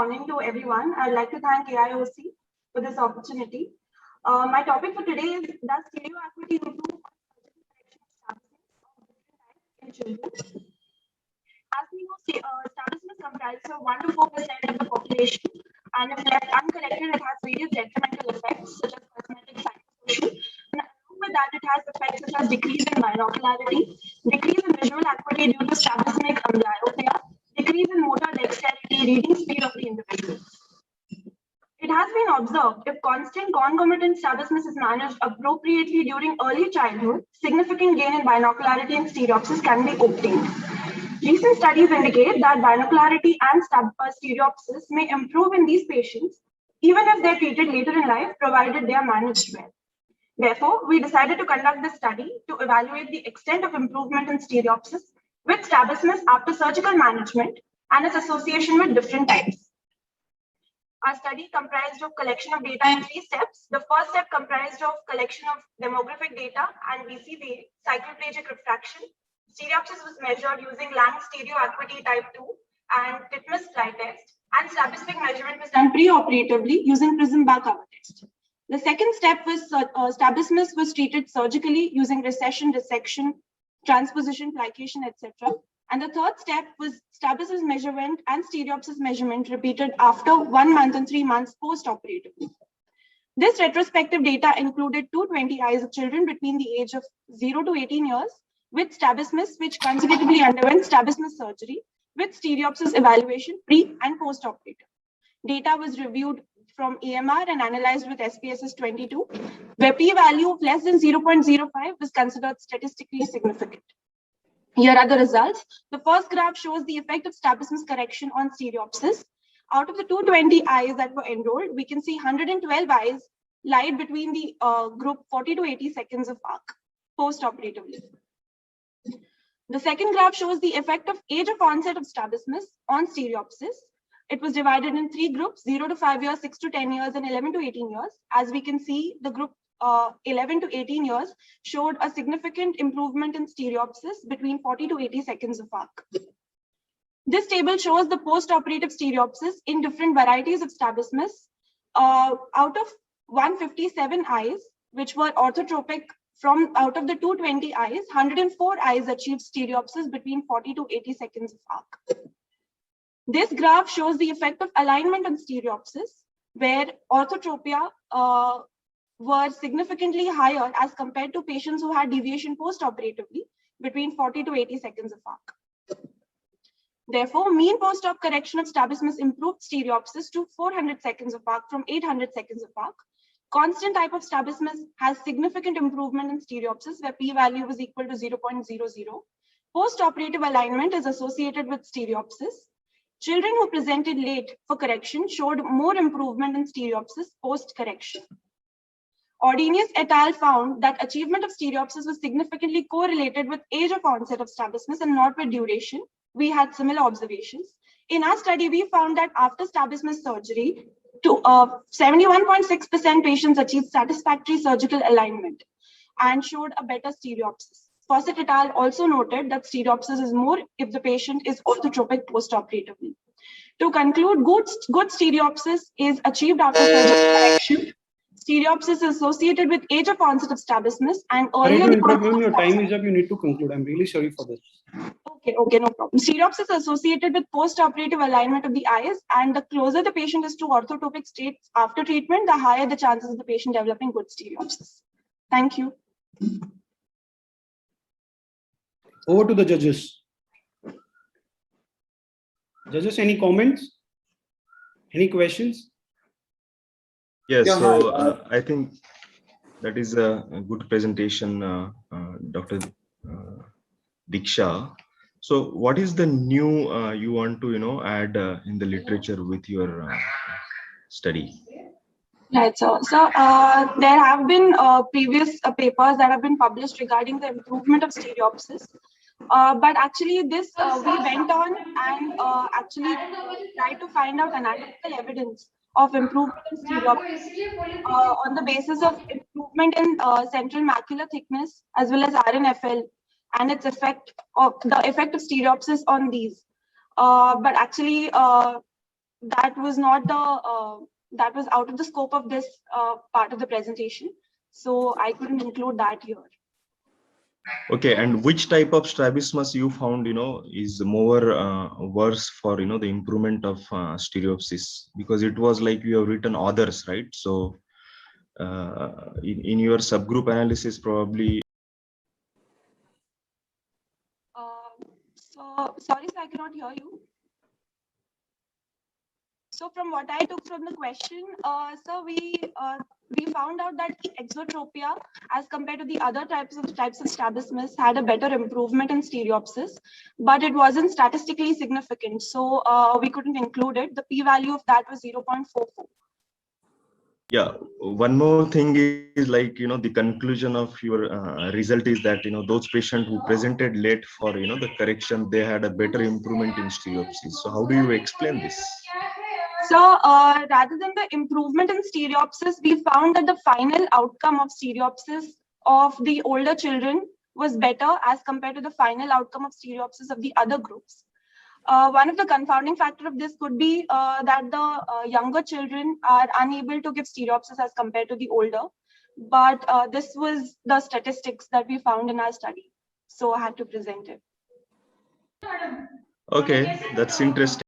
morning to everyone. I'd like to thank AIOC for this opportunity. My topic for today is, does stereo acuity improve in children? As we know, strabismus comprises of 1 to 4% of the population, and if left uncorrected, it has various detrimental effects such as cosmetic, psychosocial, and along with that, it has effects such as decrease in binocularity, decrease in visual acuity due to strabismic amblyopia, decrease in motor dexterity, reading speed of the individual. It has been observed if constant concomitant strabismus is managed appropriately during early childhood, significant gain in binocularity and stereopsis can be obtained. Recent studies indicate that binocularity and stereopsis may improve in these patients, even if they're treated later in life, provided they are managed well. Therefore, we decided to conduct this study to evaluate the extent of improvement in stereopsis with strabismus after surgical management and its association with different types. Our study comprised of collection of data in 3 steps. The first step comprised of collection of demographic data and BCVA, cycloplegic refraction. Stereopsis was measured using Lang stereo acuity type 2 and Titmus dye test, and strabismic measurement was done pre-operatively using Prism bar cover test. The second step was strabismus was treated surgically using recession, dissection, transposition, plication, etc. And the third step was strabismus measurement and stereopsis measurement repeated after 1 month and 3 months post-operatively. This retrospective data included 220 eyes of children between the age of 0 to 18 years with strabismus, which consecutively underwent strabismus surgery with stereopsis evaluation pre and post-operative. Data was reviewed from AMR and analyzed with SPSS 22, where p-value of less than 0.05 was considered statistically significant. Here are the results. The first graph shows the effect of strabismus correction on stereopsis. Out of the 220 eyes that were enrolled, we can see 112 eyes lied between the group 40 to 80 seconds of arc post-operatively. The second graph shows the effect of age of onset of strabismus on stereopsis. It was divided in 3 groups, 0 to 5 years, 6 to 10 years, and 11 to 18 years. As we can see, the group 11 to 18 years showed a significant improvement in stereopsis between 40 to 80 seconds of arc. This table shows the post-operative stereopsis in different varieties of strabismus. Out of 157 eyes, which were orthotropic, from out of the 220 eyes, 104 eyes achieved stereopsis between 40 to 80 seconds of arc. This graph shows the effect of alignment on stereopsis, where orthotropia were significantly higher as compared to patients who had deviation post-operatively between 40 to 80 seconds of arc. Therefore, mean post-op correction of strabismus improved stereopsis to 400 seconds of arc from 800 seconds of arc. Constant type of strabismus has significant improvement in stereopsis, where p-value was equal to 0.00. Post-operative alignment is associated with stereopsis. Children who presented late for correction showed more improvement in stereopsis post-correction. Ordenius et al. Found that achievement of stereopsis was significantly correlated with age of onset of strabismus and not with duration. We had similar observations. In our study, we found that after strabismus surgery, 71.6% patients achieved satisfactory surgical alignment and showed a better stereopsis. Fawcett et al. Also noted that stereopsis is more if the patient is orthotropic post-operatively. To conclude, good stereopsis is achieved after surgical correction. Stereopsis is associated with age of onset of strabismus and earlier. Your time is up. You need to conclude. I'm really sorry for this. Okay, no problem. Stereopsis is associated with post-operative alignment of the eyes, and the closer the patient is to orthotopic states after treatment, the higher the chances of the patient developing good stereopsis. Thank you. Over to the judges. Judges, any comments? Any questions? Yes, yeah, so I think that is a good presentation, Dr. Diksha. So what is the new you want to add in the literature with your study? Right, so there have been previous papers that have been published regarding the improvement of stereopsis. But actually this we went on and actually tried to find out analytical evidence of improvement in stereopsis on the basis of improvement in central macular thickness as well as RNFL and its effect of stereopsis on these. But actually that was not the that was out of the scope of this part of the presentation. So I couldn't include that here. Okay, and which type of strabismus you found, is more worse for, the improvement of stereopsis? Because it was like you have written others, right? So in your subgroup analysis, probably. So sorry, sir, I cannot hear you. So from what I took from the question, so we found out that exotropia, as compared to the other types of strabismus, had a better improvement in stereopsis, but it wasn't statistically significant. So we couldn't include it. The p-value of that was 0.44. Yeah, one more thing is like, the conclusion of your result is that, those patients who presented late for, the correction, they had a better improvement in stereopsis. So how do you explain this? So rather than the improvement in stereopsis, we found that the final outcome of stereopsis of the older children was better as compared to the final outcome of stereopsis of the other groups. One of the confounding factor of this could be that the younger children are unable to give stereopsis as compared to the older, but this was the statistics that we found in our study. So I had to present it. Okay, that's interesting.